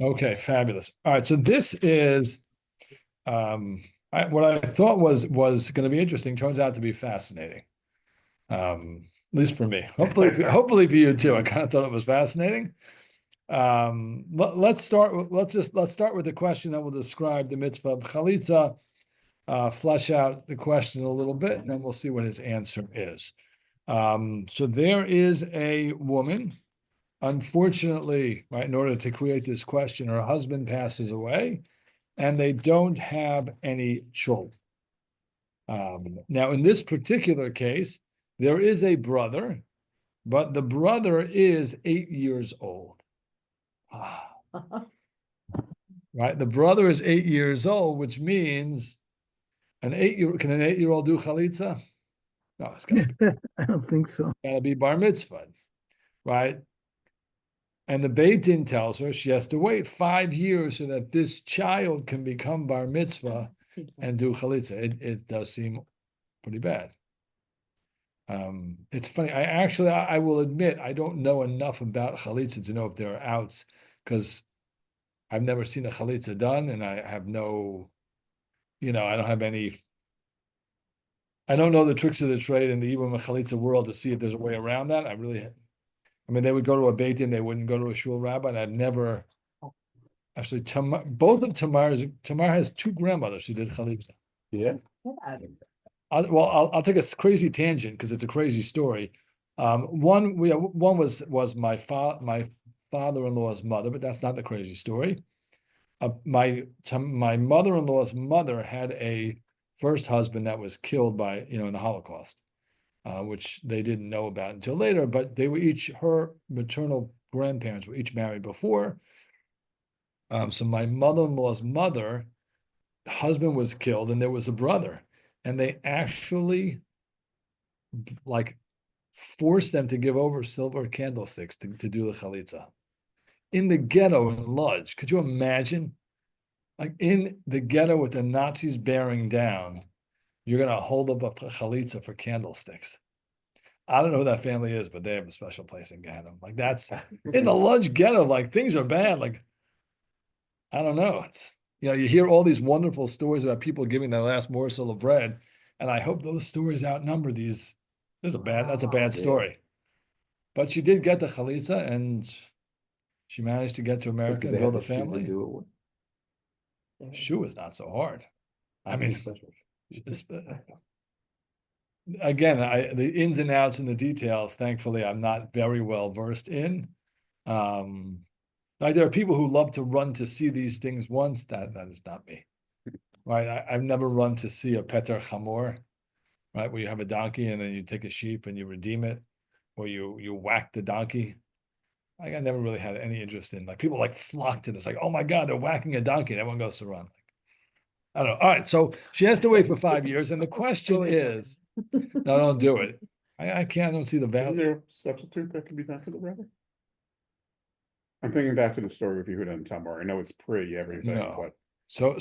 Okay, fabulous. All right, so this is what I thought was going to be interesting turns out to be fascinating. At least for me. Hopefully for you too. I kind of thought it was fascinating. Let's start with the question that will describe the mitzvah of Chalitza, flesh out the question a little bit, and then we'll see what his answer is. So there is a woman. Unfortunately, right, in order to create this question, her husband passes away and they don't have any children. Now, in this particular case, there is a brother, but the brother is 8 years old. Right? The brother is 8 years old, which means can an 8-year-old do chalitza? No, it's gotta I don't think so. gotta be bar mitzvah, right? And the Beit Din tells her she has to wait 5 years so that this child can become bar mitzvah and do chalitza. It does seem pretty bad. It's funny. I will admit I don't know enough about chalitza to know if there are outs because I've never seen a chalitza done, and I have no, I don't have any. I don't know the tricks of the trade in the Ibum chalitza world to see if there's a way around that. I mean, they would go to a Beit Din, they wouldn't go to a shul rabbi, and I've never actually. Tamar has 2 grandmothers who did chalitza. Yeah. I'll take a crazy tangent because it's a crazy story. One was my father-in-law's mother, but that's not the crazy story. My mother-in-law's mother had a first husband that was killed by in the Holocaust, which they didn't know about until later. But they were her maternal grandparents were each married before. So my mother-in-law's mother husband was killed, and there was a brother. And they actually forced them to give over silver candlesticks to do the chalitza in the ghetto in Lodz. Could you imagine? Like in the ghetto with the Nazis bearing down, you're gonna hold up a chalitza for candlesticks. I don't know who that family is, but they have a special place in Gehenna. Like that's in the Lodz ghetto. Like things are bad. Like I don't know. It's you hear all these wonderful stories about people giving their last morsel of bread, and I hope those stories outnumber these. That's a bad story. But she did get the chalitza, and she managed to get to America and build a family. Shoe is not so hard. I mean, again, the ins and outs and the details, thankfully, I'm not very well versed in. Like there are people who love to run to see these things once. That is not me, right? I've never run to see a Peter Chamor, right? Where you have a donkey and then you take a sheep and you redeem it, or you whack the donkey. I never really had any interest in people flock to this. Like, oh my God, they're whacking a donkey, and everyone goes to run. I don't know. All right, so she has to wait for 5 years, and the question is, no, don't do it. I can't. I don't see the value. Is there a substitute that can be done for the brother? I'm thinking back to the story of Yehuda and Tamar. I know it's everything, No. but So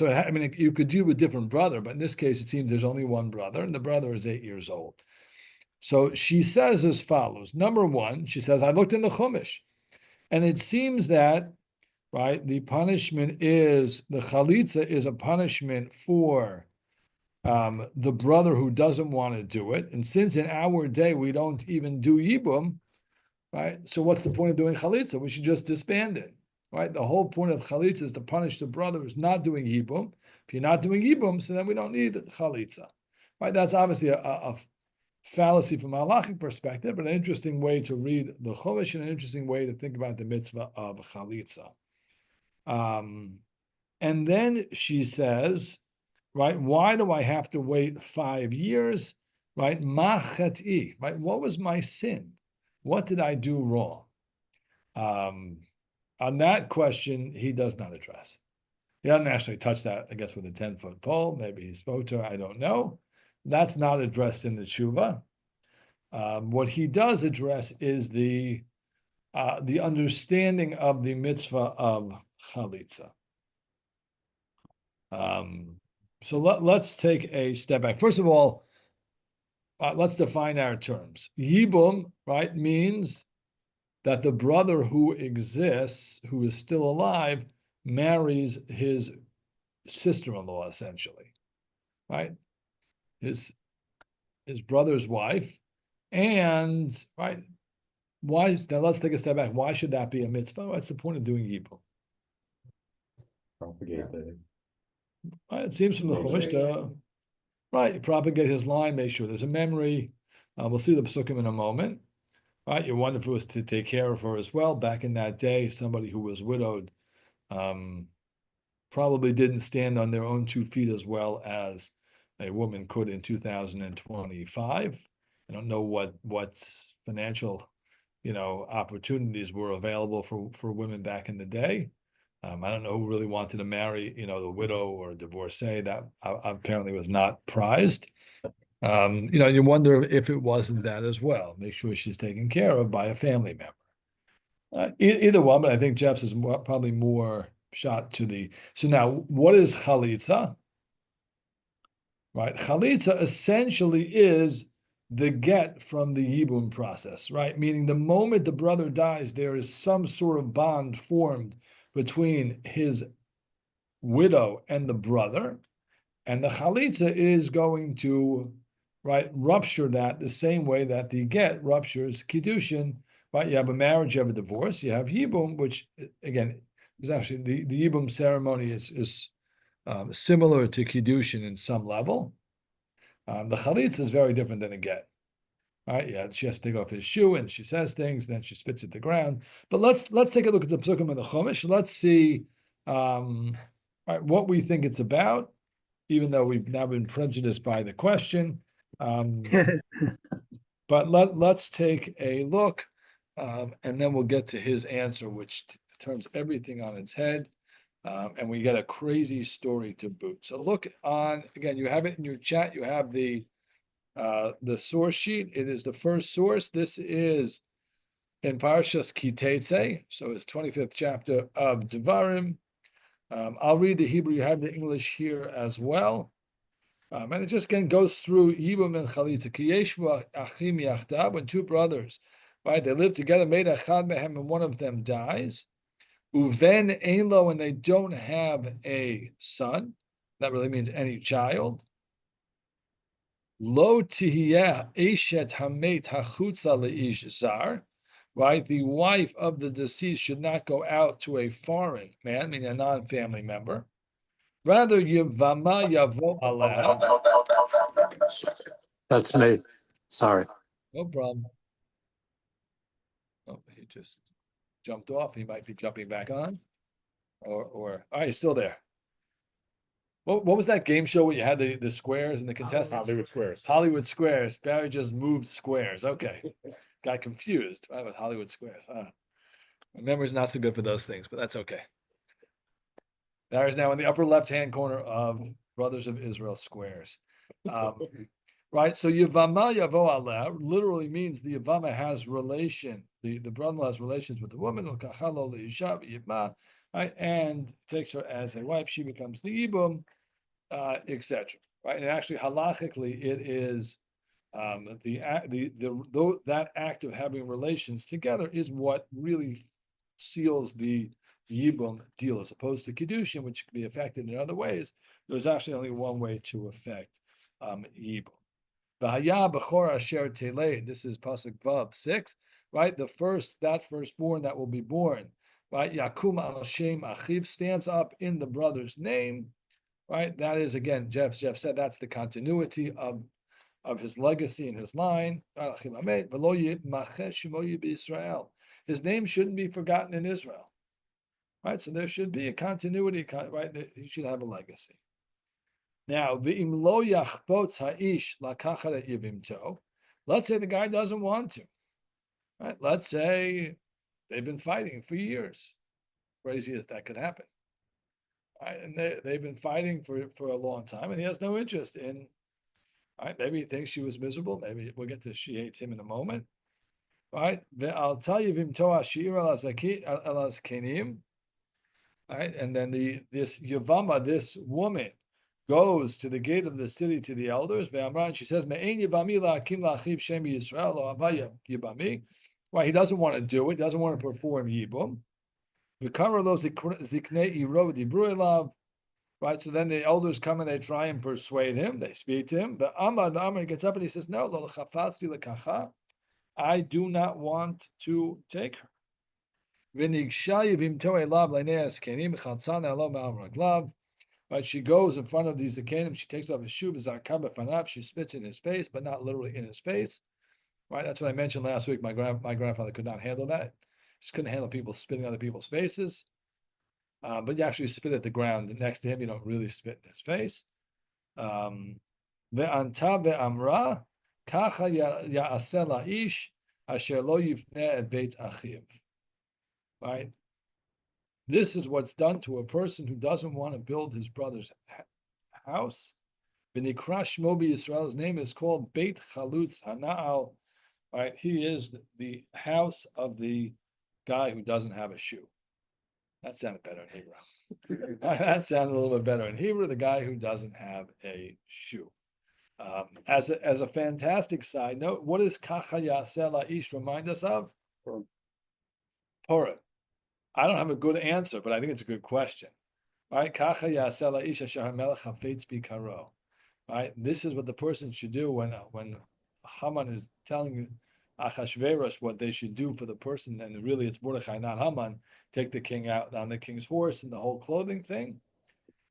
I mean, you could do a different brother, but in this case, it seems there's only one brother, and the brother is 8 years old. So she says as follows. Number one, she says, I looked in the Chumash, and it seems that, right, the punishment is, the chalitza is a punishment for the brother who doesn't want to do it. And since in our day, we don't even do Yibum, right? So what's the point of doing chalitza? We should just disband it, right? The whole point of chalitza is to punish the brother who's not doing Yibum. If you're not doing Yibum, so then we don't need chalitza, right? That's obviously a fallacy from a halachic perspective, but an interesting way to read the Chumash and an interesting way to think about the mitzvah of chalitza. And then she says, right, why do I have to wait 5 years? Right, ma chat'i, right? What was my sin? What did I do wrong? On that question, he does not address. He doesn't actually touch that, I guess, with a 10-foot pole. Maybe he spoke to her, I don't know. That's not addressed in the tshuva. What he does address is the understanding of the mitzvah of chalitza. So let's take a step back. First of all, let's define our terms. Yibum, right, means that the brother who exists, who is still alive, marries his sister-in-law, essentially, right? His brother's wife, and right. Why now? Let's take a step back. Why should that be a mitzvah? What's the point of doing yibum? Propagate the. It seems from the Chumash to right propagate his line, make sure there's a memory. We'll see the psukim in a moment. Right, you wonder if it was to take care of her as well. Back in that day, somebody who was widowed probably didn't stand on their own 2 feet as well as a woman could in 2025. I don't know what financial, opportunities were available for women back in the day. I don't know who really wanted to marry, the widow or divorcee. That apparently was not prized. You wonder if it wasn't that as well. Make sure she's taken care of by a family member. Either one, but I think Jeff's is probably more shot to the. So now, what is chalitza? Right, chalitza essentially is the get from the yibum process, right? Meaning the moment the brother dies, there is some sort of bond formed between his widow and the brother, and the chalitza is going to, right, rupture that the same way that the get ruptures kiddushin, right? You have a marriage, you have a divorce, you have yibum, which again is actually the yibum ceremony is similar to kiddushin in some level. The chalitza is very different than a get. Right? Yeah, she has to take off his shoe, and she says things. Then she spits at the ground. But let's take a look at the psukim in the Chumash. Let's see, right, what we think it's about. Even though we've now been prejudiced by the question, but let's take a look, and then we'll get to his answer, which turns everything on its head. And we get a crazy story to boot. So look on again. You have it in your chat. You have the source sheet. It is the first source. This is in Parashas Kitetse, so it's 25th chapter of Devarim. I'll read the Hebrew. You have the English here as well. And it just again goes through Yibum and Chalitza. Ki yeshvu achim yachdav, when 2 brothers, right, they live together, made achad mehem, and one of them dies. Uven ein lo, and they don't have a son. That really means any child. Lo tihiyeh eshet hamet hachutza leish zar, right? The wife of the deceased should not go out to a foreign man, meaning a non-family member. Rather, yivama yavo aleh. That's me. Sorry. No problem. Oh, he just jumped off. He might be jumping back on, or all right, he's still there. What was that game show where you had the squares and the contestants? Hollywood Squares. Hollywood Squares. Barry just moved squares. Okay, got confused right with Hollywood Squares. My memory's not so good for those things, but that's okay. Barry's now in the upper left-hand corner of Brothers of Israel Squares. Right, so Yavama Yavo Aleh literally means the Yavama has relation, the brother-in-law has relations with the woman, right, and takes her as a wife, she becomes the Ibum, etc. Right, and actually halachically it is that act of having relations together is what really seals the Yibum deal, as opposed to Kiddushin, which can be affected in other ways. There's actually only one way to affect Yibum. This is Pasuk Vav 6, right? That firstborn that will be born, right? Yakum al Shem Achiv stands up in the brother's name, right? That is, again, Jeff said that's the continuity of his legacy and his line. His name shouldn't be forgotten in Israel, right? So there should be a continuity, right? He should have a legacy. Now, let's say the guy doesn't want to, right? Let's say they've been fighting for years. Crazy as that could happen, right? And they've been fighting for a long time, and he has no interest in, right? Maybe he thinks she was miserable. Maybe we'll get to she hates him in a moment, right? I'll tell you, right? And then this Yavama, this woman, goes to the gate of the city to the elders. And she says, Right, he doesn't want to do it. He doesn't want to perform yibum. Right, so then the elders come and they try and persuade him. They speak to him. The Amar gets up and he says, "No, I do not want to take her." Right, she goes in front of these Zakanim, she takes off his shoe, she spits in his face, but not literally in his face. Right, that's what I mentioned last week. My grandfather could not handle that. Just couldn't handle people spitting on other people's faces. But you actually spit at the ground next to him. You don't really spit in his face. Ve'anta ve'amra kacha ya'aseh la'ish asher lo yifneh et beit achiv. Right? This is what's done to a person who doesn't want to build his brother's house. V'nikra shmo b'Yisrael's name is called Beit Chalutz Hana'al. Right? He is the house of the guy who doesn't have a shoe. That sounded better in Hebrew. That sounded a little bit better in Hebrew. The guy who doesn't have a shoe. As a fantastic side note, what does Kacha Yaseh La'ish remind us of? Purim. I don't have a good answer, but I think it's a good question. Right? Kacha Yaseh La'ish asher hamelech hafetz bikaro. Right? This is what the person should do when Haman is telling Achashverosh what they should do for the person, and really it's Mordechai, not Haman. Take the king out on the king's horse and the whole clothing thing.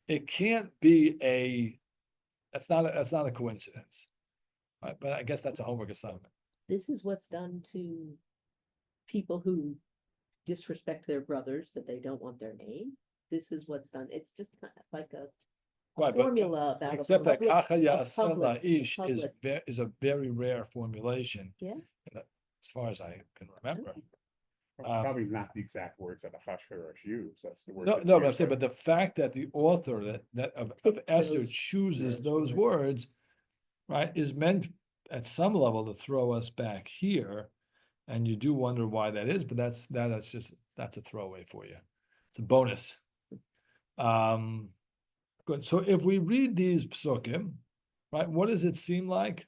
It can't be that's not a coincidence, right? But I guess that's a homework assignment. This is what's done to people who disrespect their brothers, that they don't want their name. This is what's done. It's just kind of like a Right, but formula about except that public- Kacha a Yaseh public- La'ish public- is a very rare formulation. Yeah. As far as I can remember. Probably not the exact words that Achashverosh used. That's the words. No, that's no, but I'm used, saying, but the fact that the author of Esther those chooses words, those right. words, right, is meant at some level to throw us back here, and you do wonder why that is. But that's a throwaway for you. It's a bonus. Good. So if we read these psukim, right, what does it seem like?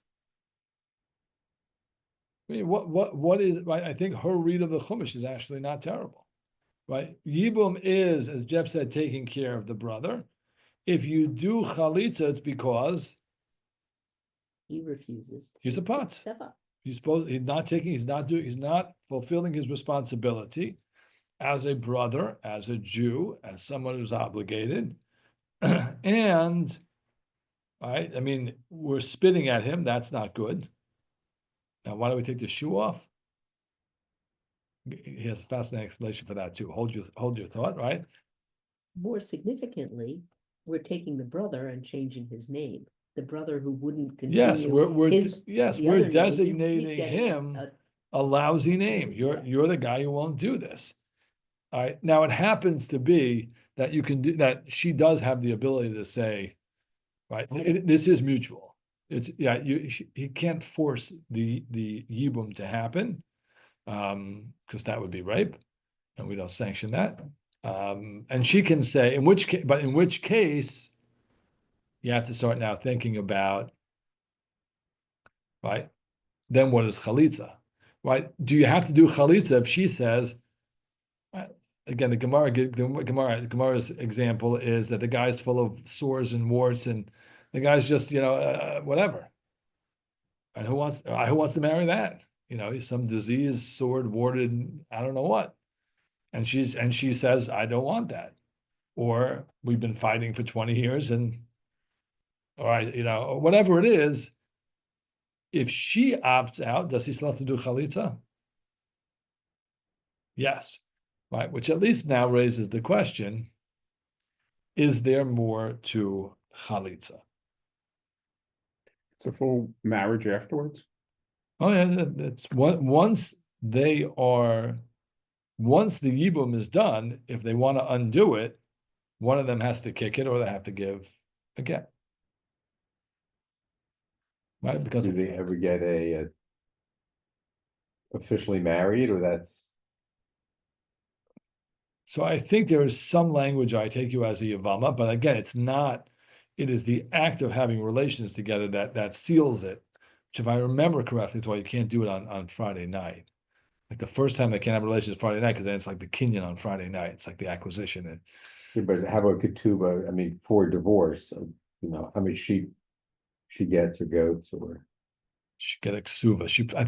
I mean, what is right? I think her read of the Chumash is actually not terrible, right? Yibum is, as Jeff said, taking care of the brother. If you do chalitza, it's because He refuses. he's a pot. Step up. He's not fulfilling his responsibility as a brother, as a Jew, as someone who's obligated, and right. I mean, we're spitting at him. That's not good. Now, why don't we take the shoe off? He has a fascinating explanation for that too. Hold your thought, right? More significantly, we're taking the brother and changing his name. The brother who wouldn't continue. Yes, we're the other we're name, he's designating getting him a- a lousy name. You're the guy who won't do this. All right. Now it happens to be that you can do that. She does have the ability to say, right, this is mutual. It's he can't force the yibum to happen, because that would be rape, and we don't sanction that. And she can say in which case you have to start now thinking about, right, then what is chalitza, right? Do you have to do chalitza if she says, again, the Gemara's example is that the guy's full of sores and warts and the guy's just, whatever. And who wants to marry that? Some disease, sword, warded, I don't know what. And she says, I don't want that. Or we've been fighting for 20 years or whatever it is. If she opts out, does he still have to do chalitza? Yes. Right. Which at least now raises the question, is there more to chalitza? It's a full marriage afterwards. Oh yeah, that's once the yibum is done, if they want to undo it, one of them has to kick it or they have to give a get. Right? Because Do they ever get a officially married, or that's so I think there is some language I take you as a yavama, but again, it's not. It is the act of having relations together that seals it. Which, if I remember correctly, is why you can't do it on Friday night. Like the first time they can't have relations Friday night, because then it's like the kinyan on Friday night. It's like the acquisition. And Yeah, but how about ketubah, I mean, for divorce, how many sheep she gets or goats or, she get a ksuba. I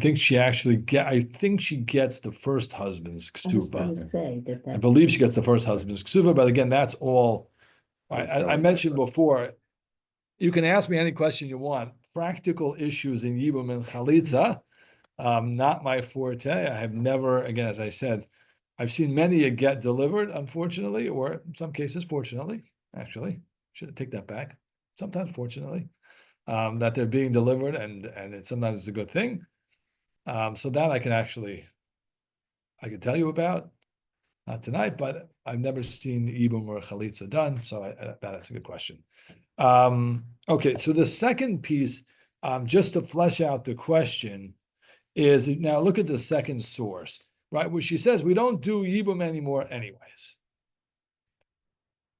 think she gets the first husband's I was ksuba. gonna say that. I believe she gets the first husband's ksuba, but again, that's all. I mentioned before, you can ask me any question you want. Practical issues in Yibum and Chalitza, not my forte. I have never, again, as I said, I've seen many get delivered, unfortunately, or in some cases, fortunately, actually. Should take that back. Sometimes, fortunately, that they're being delivered, and it sometimes is a good thing. So that I can tell you about, not tonight, but I've never seen Yibum or Chalitza done, so that's a good question. Okay, so the second piece, just to flesh out the question, is now look at the second source, right? Where she says we don't do Yibum anymore anyways.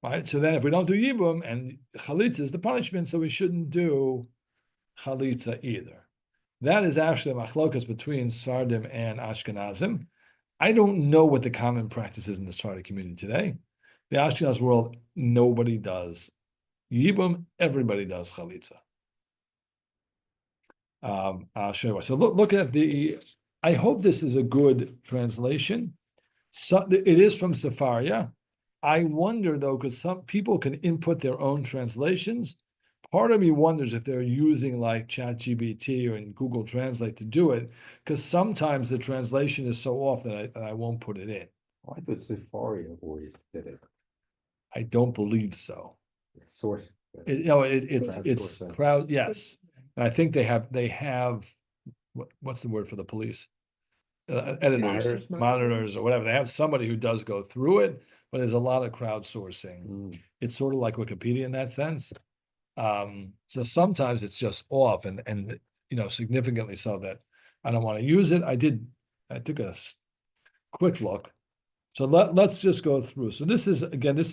Right? So then if we don't do Yibum and Chalitza is the punishment, so we shouldn't do Chalitza either. That is actually a machlokas between Sfardim and Ashkenazim. I don't know what the common practice is in the Sephardic community today. The Ashkenaz world, nobody does Yibum, everybody does Chalitza. I'll show you why. So look at I hope this is a good translation. So it is from Sefaria. I wonder though, because some people can input their own translations. Part of me wonders if they're using like ChatGPT or in Google Translate to do it, because sometimes the translation is so off that I won't put it in. oh, I thought Safari always did it. I don't believe so. Source. It's Crowdsourcing. crowd, yes. And I think they have what's the word for the police? Editors, monitors, or whatever. They have somebody who does go through it, but there's a lot of crowdsourcing. Mm. It's sort of like Wikipedia in that sense. So sometimes it's just off and significantly so that I don't want to use it. I took a quick look. So let's just go through. So this is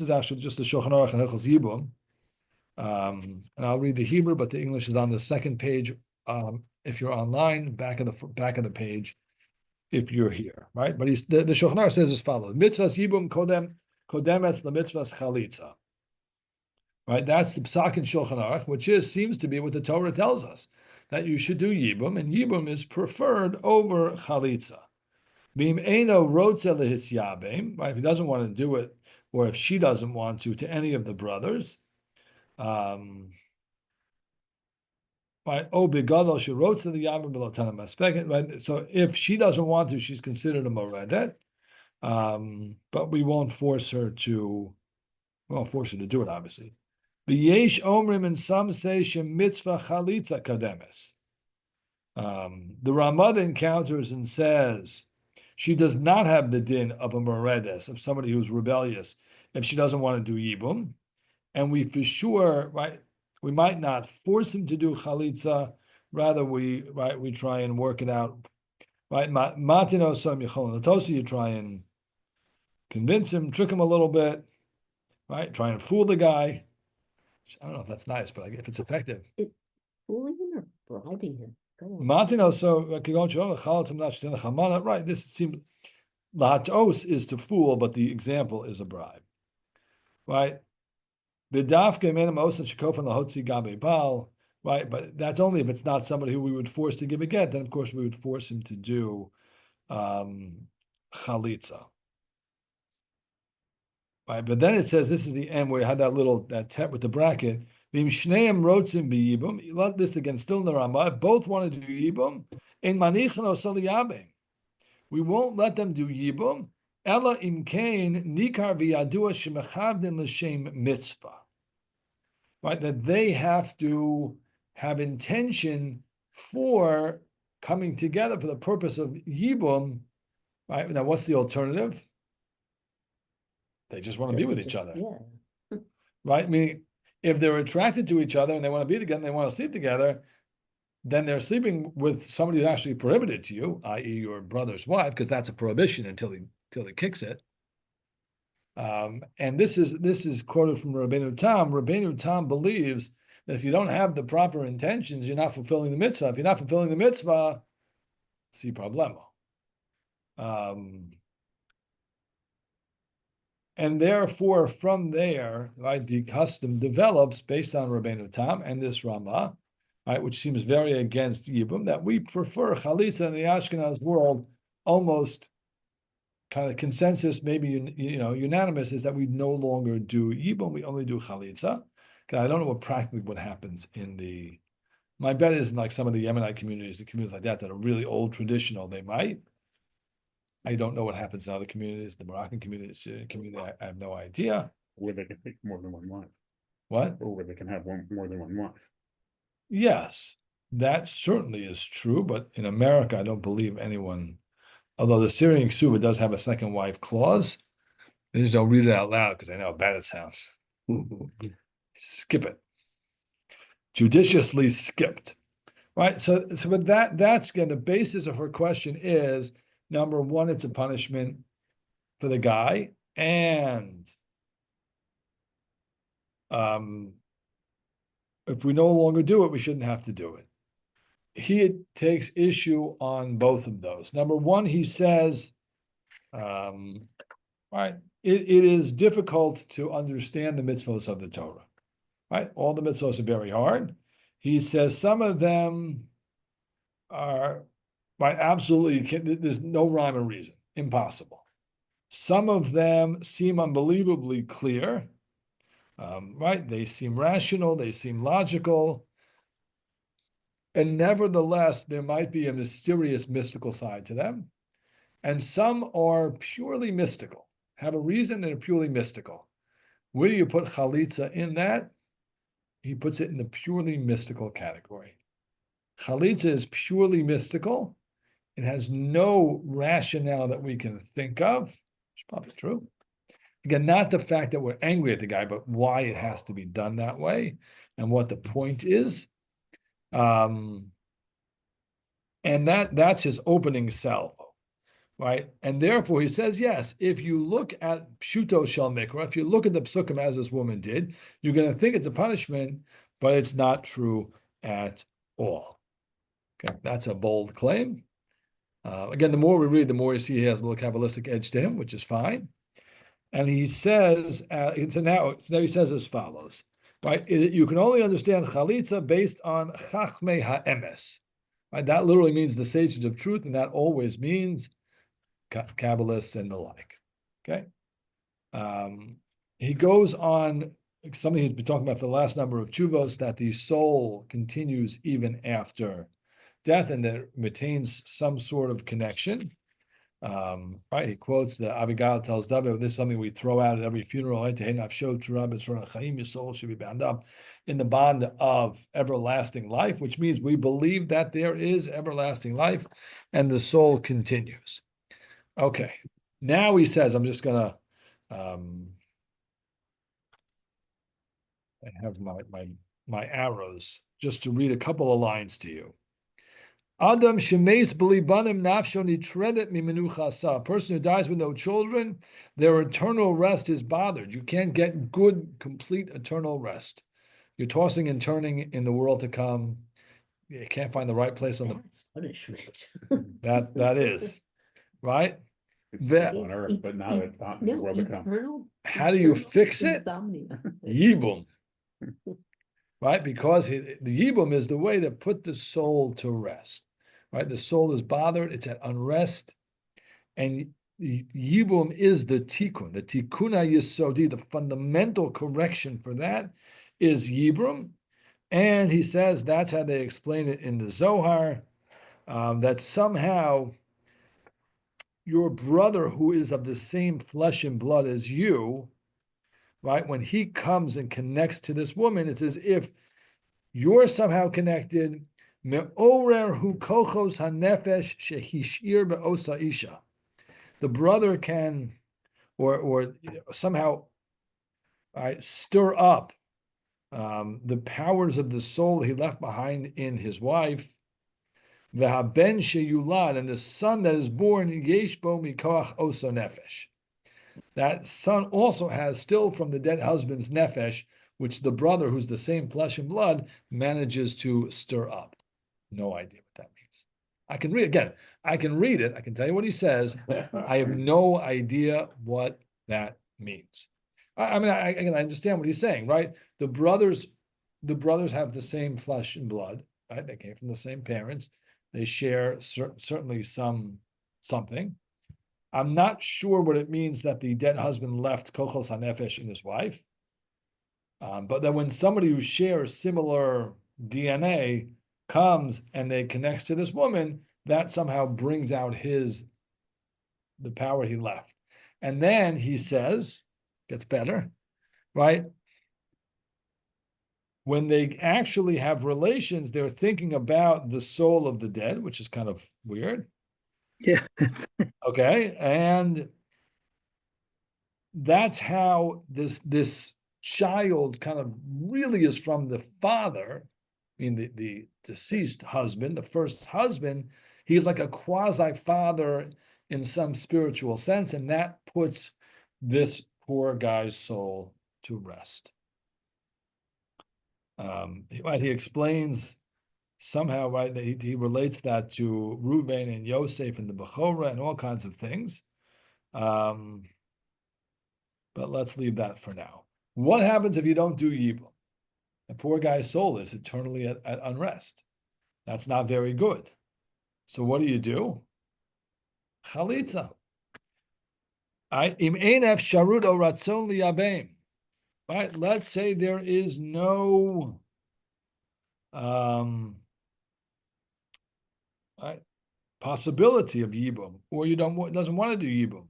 actually just the Shulchan Aruch and Hilchos Yibum. And I'll read the Hebrew, but the English is on the second page. If you're online, back of the page, if you're here, right? But the Shulchan Aruch says as follows: Mitzvahs Yibum kodemes lemitzvahs Chalitza. Right, that's the Psak in Shulchan Aruch, which seems to be what the Torah tells us, that you should do Yibum, and Yibum is preferred over Chalitza. Bim eno rotze lehisyabim, right? If he doesn't want to do it, or if she doesn't want to any of the brothers, right? Oh, begadol she rotze the yabim belotana maspeket, right? So if she doesn't want to, she's considered a moredet, but we won't force her to. We won't force her to do it, obviously. V'yesh omrim, and some say mitzvah chalitza kademes. The Ramad encounters and says she does not have the din of a meredes, of somebody who's rebellious, if she doesn't want to do yibum, and we for sure, right, we might not force him to do chalitza. Rather, we try and work it out, right? Matino som yicholin latosi, you try and convince him, trick him a little bit, right? Try and fool the guy. I don't know if that's nice, but if it's effective. Fooling him or bribing him? Go on. Martino, right? This seems lahatos is to fool, but the example is a bribe, right? Right, but that's only if it's not somebody who we would force to give a get. Then of course we would force him to do chalitza. Right, but then it says this is the end where you had that tet with the bracket. Let this again still in the Rama. Both want to do yibum. In manichan osaliyabim, we won't let them do yibum. Ella imkain nikar v'yadua shemechavdin l'shem mitzvah. Right, that they have to have intention for coming together for the purpose of yibum. Right, now what's the alternative? They just want to be with each other. Yeah. Right? Meaning, if they're attracted to each other and they want to be together and they want to sleep together, then they're sleeping with somebody who's actually prohibited to you, i.e., your brother's wife, because that's a prohibition until he kicks it. And this is quoted from Rabbeinu Tam. Rabbeinu Tam believes that if you don't have the proper intentions, you're not fulfilling the mitzvah. If you're not fulfilling the mitzvah, si problemo. And therefore, from there, right, the custom develops based on Rabbeinu Tam and this Ramah, right, which seems very against Yibum, that we prefer Chalitza in the Ashkenaz world. Almost kind of consensus, maybe unanimous, is that we no longer do Yibum, we only do Chalitza. Because I don't know what happens in the. My bet is in like some of the Yemenite communities, the communities like that are really old traditional, they might. I don't know what happens in other communities, the Moroccan community, I have no idea. Where they can take more than one wife, What? or where they can have more than one wife. Yes, that certainly is true, but in America, I don't believe anyone, although the Syrian Ksuba does have a second wife clause, they just don't read it out loud because I know how bad it sounds. Skip it. Judiciously skipped. Right. So but that's again the basis of her question is number one, it's a punishment for the guy, and if we no longer do it, we shouldn't have to do it. He takes issue on both of those. Number one, he says, right, it is difficult to understand the mitzvahs of the Torah. Right, all the mitzvahs are very hard. He says some of them are, right, absolutely, there's no rhyme or reason, impossible. Some of them seem unbelievably clear, right? They seem rational, they seem logical, and nevertheless, there might be a mysterious, mystical side to them. And some are purely mystical, have a reason, they're purely mystical. Where do you put Chalitza in that? He puts it in the purely mystical category. Chalitza is purely mystical. It has no rationale that we can think of. It's probably true. Again, not the fact that we're angry at the guy, but why it has to be done that way and what the point is. And that's his opening salvo, right? And therefore he says, yes, if you look at Pshuto Shel Mikra, if you look at the psukim as this woman did, you're going to think it's a punishment, but it's not true at all. Okay, that's a bold claim. Again, the more we read, the more you see he has a little Kabbalistic edge to him, which is fine. And he says, so now he says as follows, right? You can only understand Chalitza based on Chachmei HaEmes. Right? That literally means the sages of truth, and that always means Kabbalists and the like. Okay. He goes on, something he's been talking about for the last number of chuvos, that the soul continues even after death and that it retains some sort of connection. Right, he quotes the Abigail tells David, this is something we throw out at every funeral, right? Your soul should be bound up in the bond of everlasting life, which means we believe that there is everlasting life and the soul continues. Okay, now he says, I'm just gonna I have my arrows just to read a couple of lines to you. Adam shemeis b'libanim nafsho nitredet mimenuchasa. A person who dies with no children, their eternal rest is bothered. You can't get good, complete eternal rest. You're tossing and turning in the world to come. You can't find the right place on That's punishment. that is right. It's That- on earth, but not in the world to come. How do you eternal fix it? insomnia. Yibum. Right? Because the Yibum is the way to put the soul to rest. Right? The soul is bothered, it's at unrest. And the Yibum is the tikkun. The tikkuna yisodi, the fundamental correction for that is Yibum. And he says that's how they explain it in the Zohar, that somehow your brother who is of the same flesh and blood as you, right, when he comes and connects to this woman, it's as if you're somehow connected. Me'orer hu kochos hanefesh shehishir be'osa isha. The brother can, or somehow, right, stir up the powers of the soul he left behind in his wife. V'haben sheyulad, and the son that is born, yesh bo mikoach osa nefesh. That son also has still from the dead husband's nefesh, which the brother, who's the same flesh and blood, manages to stir up. No idea what that means. I can read again. I can read it. I can tell you what he says. I have no idea what that means. I mean, I understand what he's saying, right? The brothers have the same flesh and blood, right? They came from the same parents. They share certainly something. I'm not sure what it means that the dead husband left kochos hanefesh in his wife. But then when somebody who shares similar DNA comes and they connects to this woman, that somehow brings out the power he left. And then he says, gets better, right? When they actually have relations, they're thinking about the soul of the dead, which is kind of weird. Yeah. Okay. And that's how this child kind of really is from the father. I mean, the deceased husband, the first husband, he's like a quasi-father in some spiritual sense, and that puts this poor guy's soul to rest. Right, he explains somehow, right, that he relates that to Reuben and Yosef and the Bechorah and all kinds of things. But let's leave that for now. What happens if you don't do Yibum? The poor guy's soul is eternally at unrest. That's not very good. So what do? Chalitza. Im einef sharud o ratzon liyabem. Right? Let's say there is no right, possibility of Yibum, or you doesn't want to do Yibum.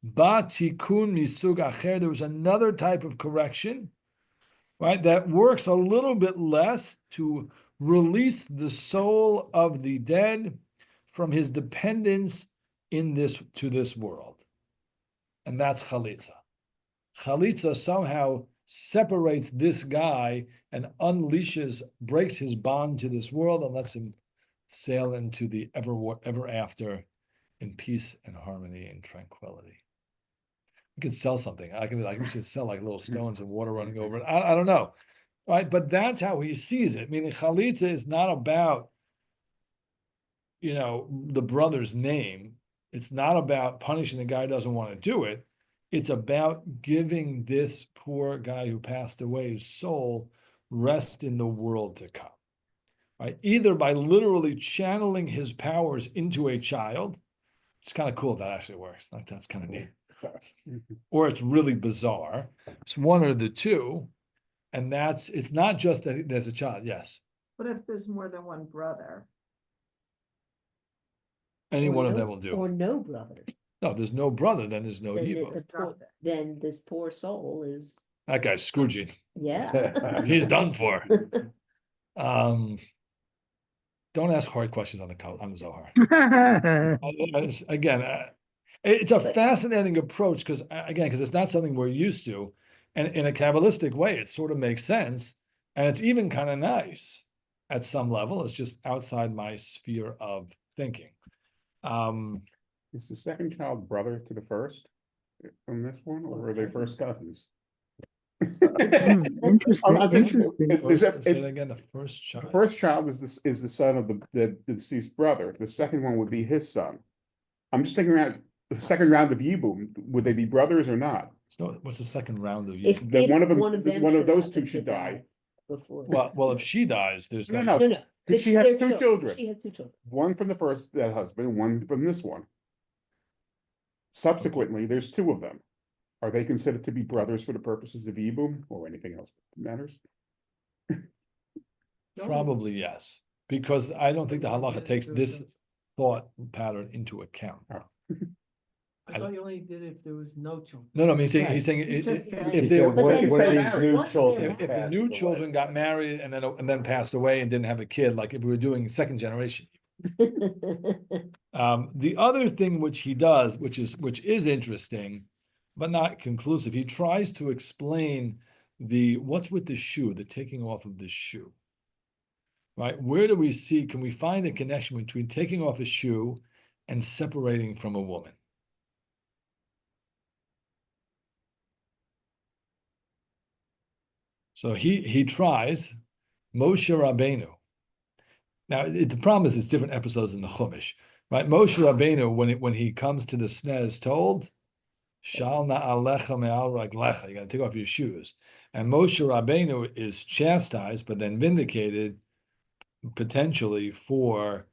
Ba tikun misug acher. There was another type of correction, right, that works a little bit less to release the soul of the dead from his dependence to this world. And that's Chalitza. Chalitza somehow separates this guy and breaks his bond to this world and lets him sail into the ever after in peace and harmony and tranquility. We could sell something. I could be like, we should sell like little stones and water running over it. I don't know. Right. But that's how he sees it. Meaning Chalitza is not about, the brother's name. It's not about punishing the guy who doesn't want to do it. It's about giving this poor guy who passed away his soul rest in the world to come. Right? Either by literally channeling his powers into a child. It's kind of cool if that actually works. That's kind of neat. Or it's really bizarre. It's one or the two. And it's not just that there's a child. Yes. What if there's more than one brother? Any Or one of no- them will do. Or no brother. No, there's no brother, then there's no Then Yibo. then this poor soul is, That guy's Scroogey. yeah. He's done for. Don't ask hard questions on the Zohar. Again, it's a fascinating approach because it's not something we're used to, and in a Kabbalistic way, it sort of makes sense, and it's even kind of nice at some level. It's just outside my sphere of thinking. Is the second child brother to the first from this one, or are they first cousins? Interesting, I'm thinking- interesting. Is that- Say it again, the first child. The first child is the son of the deceased brother. The second one would be his son. I'm just thinking around the second round of Yibum, would they be brothers or not? So what's the second round of If, Yibo? Then if one of them- one of them one of should those happen two should to die. Before. Well, if she dies, there's No, no. no. No. Because she has They're two children. She has two children. One from the first dead husband and one from this one. Subsequently, there's two of them. Are they considered to be brothers for the purposes of Yibum or anything else that matters? Probably yes, because I don't think the halacha takes this thought pattern into account. I thought you only did it if there was no children. No, I mean, he's saying He's just saying- if He they said, But what then if say these married. new Once children they're- if the passed new away? children got married and then passed away and didn't have a kid, like if we were doing second generation. The other thing which he does, which is interesting, but not conclusive, he tries to explain what's with the shoe, the taking off of the shoe. Right? Where do we see, can we find a connection between taking off a shoe and separating from a woman? So he tries, Moshe Rabbeinu. Now, the problem is it's different episodes in the Chumash, right? Moshe Rabbeinu, when he comes to the sneh, is told, Shal na'alecha me'al raglecha, you got to take off your shoes. And Moshe Rabbeinu is chastised, but then vindicated potentially for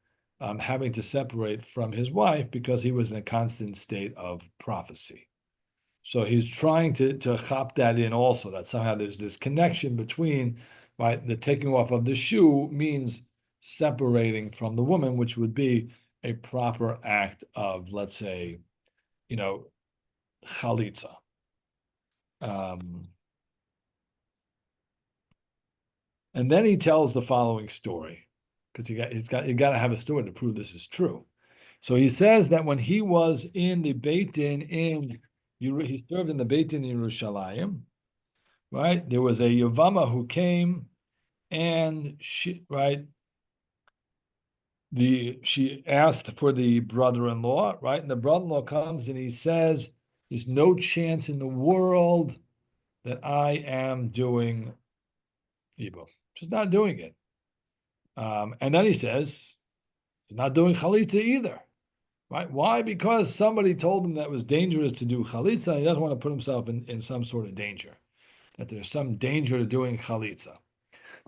having to separate from his wife because he was in a constant state of prophecy. So he's trying to chop that in also, that somehow there's this connection between, right, the taking off of the shoe means separating from the woman, which would be a proper act of, let's say, chalitza. And then he tells the following story, because you got to have a story to prove this is true. So he says that when he was in the Beit Din he served in the Beit Din in Yerushalayim, right? There was a Yavama who came, and she asked for the brother-in-law, right? And the brother-in-law comes and he says, "There's no chance in the world that I am doing Ibo. Just not doing it." And then he says, he's not doing Chalitza either. Right? Why? Because somebody told him that it was dangerous to do Chalitza. He doesn't want to put himself in some sort of danger, that there's some danger to doing Chalitza.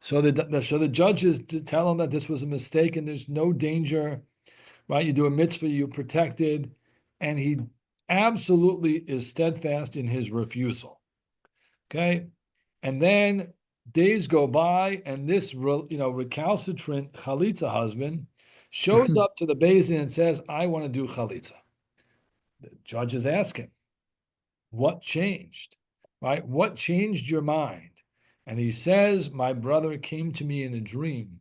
So the judges to tell him that this was a mistake and there's no danger, right? You do a mitzvah, you're protected. And he absolutely is steadfast in his refusal. Okay? And then days go by, and this recalcitrant Chalitza husband shows up to the basin and says, "I want to do Chalitza." The judges ask him, "What changed? Right? What changed your mind?" And he says, "My brother came to me in a dream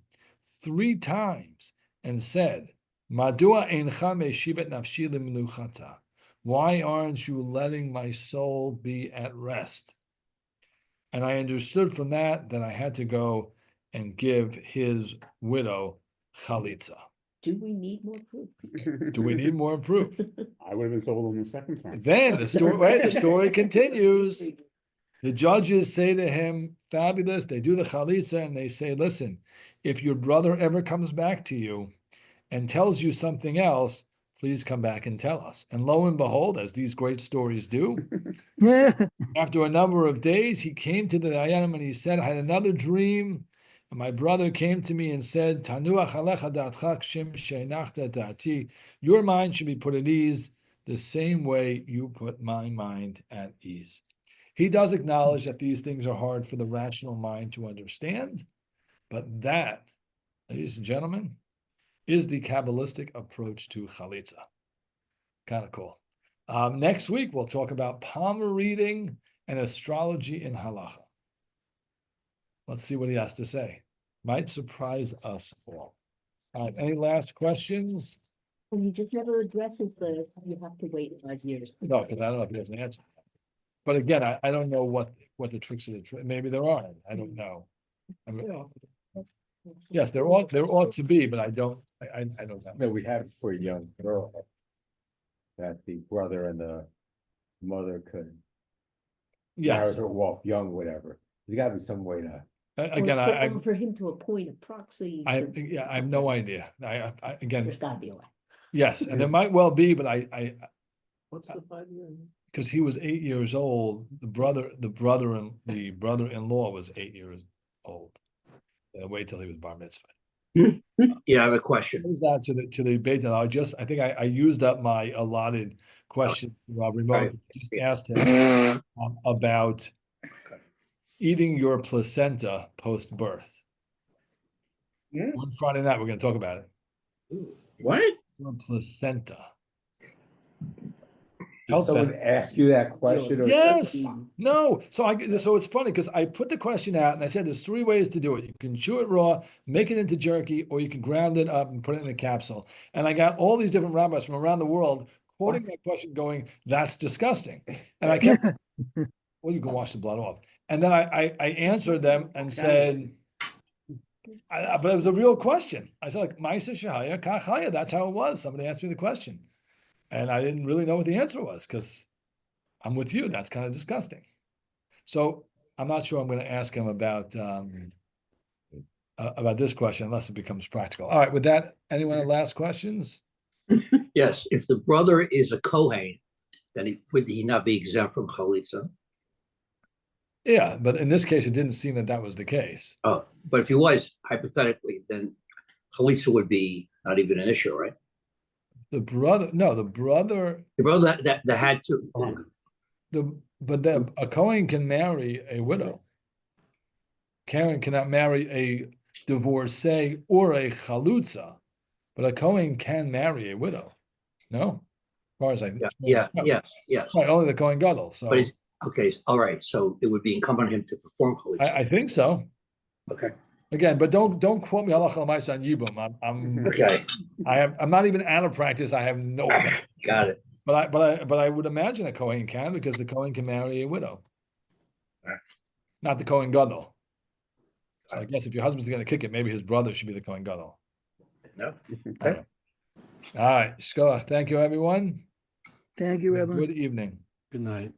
3 times and said, Madua eincha meshivet nafshi lemenuchata? Why aren't you letting my soul be at rest?" And I understood from that I had to go and give his widow Chalitza. Do we need more proof? Do we need more proof? I would have been sold on the second time. Then the story continues. The judges say to him, "Fabulous." They do the Chalitza and they say, "Listen, if your brother ever comes back to you and tells you something else, please come back and tell us." And lo and behold, as these great stories do, after a number of days, he came to the Dayanim and he said, "I had another dream, and my brother came to me and said, Tanuach alecha da'atcha k'shem she'enachta da'ati. Your mind should be put at ease the same way you put my mind at ease." He does acknowledge that these things are hard for the rational mind to understand, but that, ladies and gentlemen, is the Kabbalistic approach to Chalitza. Kind of cool. Next week, we'll talk about palm reading and astrology in halacha. Let's see what he has to say. Might surprise us all. All right, any last questions? And he just never addresses you have to wait 5 years. No, because I don't know if he has an answer. But again, I don't know what the tricks of the trade. Maybe there are. I don't know. I mean, yes, there ought to be, but I don't know. No, we have for a young girl. That the brother and the mother could marry Yes. her off young, whatever. There's gotta be some way to. Again, Or for him to appoint a proxy. I have no idea. Again, There's gotta be a way. yes, and there might well be, but What's the 5-year? because he was 8 years old, the brother-in-law was 8 years old. Wait till he was bar mitzvah. Yeah, I have a question. Comes down to the debate, and I think I used up my allotted question. Remote Right. just asked him about eating your placenta post birth. Yeah. One Friday night, we're going to talk about it. What? Your placenta. Did Health someone benefit. ask you that question? Or Yes. No. So it's funny because I put the question out and I said there's 3 ways to do it. You can chew it raw, make it into jerky, or you can ground it up and put it in a capsule. And I got all these different rabbis from around the world quoting my question going, "That's disgusting." And I kept, well, you can wash the blood off. And then I answered them and said, but it was a real question. I said, like, Maisa Shahaya, Kachaya, that's how it was. Somebody asked me the question. And I didn't really know what the answer was because I'm with you. That's kind of disgusting. So I'm not sure I'm going to ask him about about this question unless it becomes practical. All right, with that, anyone have last questions? Yes, if the brother is a Kohen, then would he not be exempt from Chalitza? Yeah, but in this case, it didn't seem that that was the case. Oh, but if he was, hypothetically, then Chalitza would be not even an issue, right? The brother, no, the brother, The brother that had to, a Kohen can marry a widow. Karen cannot marry a divorcee or a chalutza, but a Kohen can marry a widow. No, as far as I. yeah, yes. Right, only the Kohen Gadol. So But it's, okay, all right, so it would be incumbent on him to perform Chalitza. I think so. Okay, Again, but don't quote me halacha l'maisa on Yibum. okay, I'm not even out of practice. I have no. got it. But I would imagine a Kohen can, because the Kohen can marry a widow. Right. Not the Kohen Gadol. So I guess if your husband's going to kick it, maybe his brother should be the Kohen Gadol. No, Okay. All right, Shkoach. Thank you, everyone. Thank you, Good everyone. evening. Good night.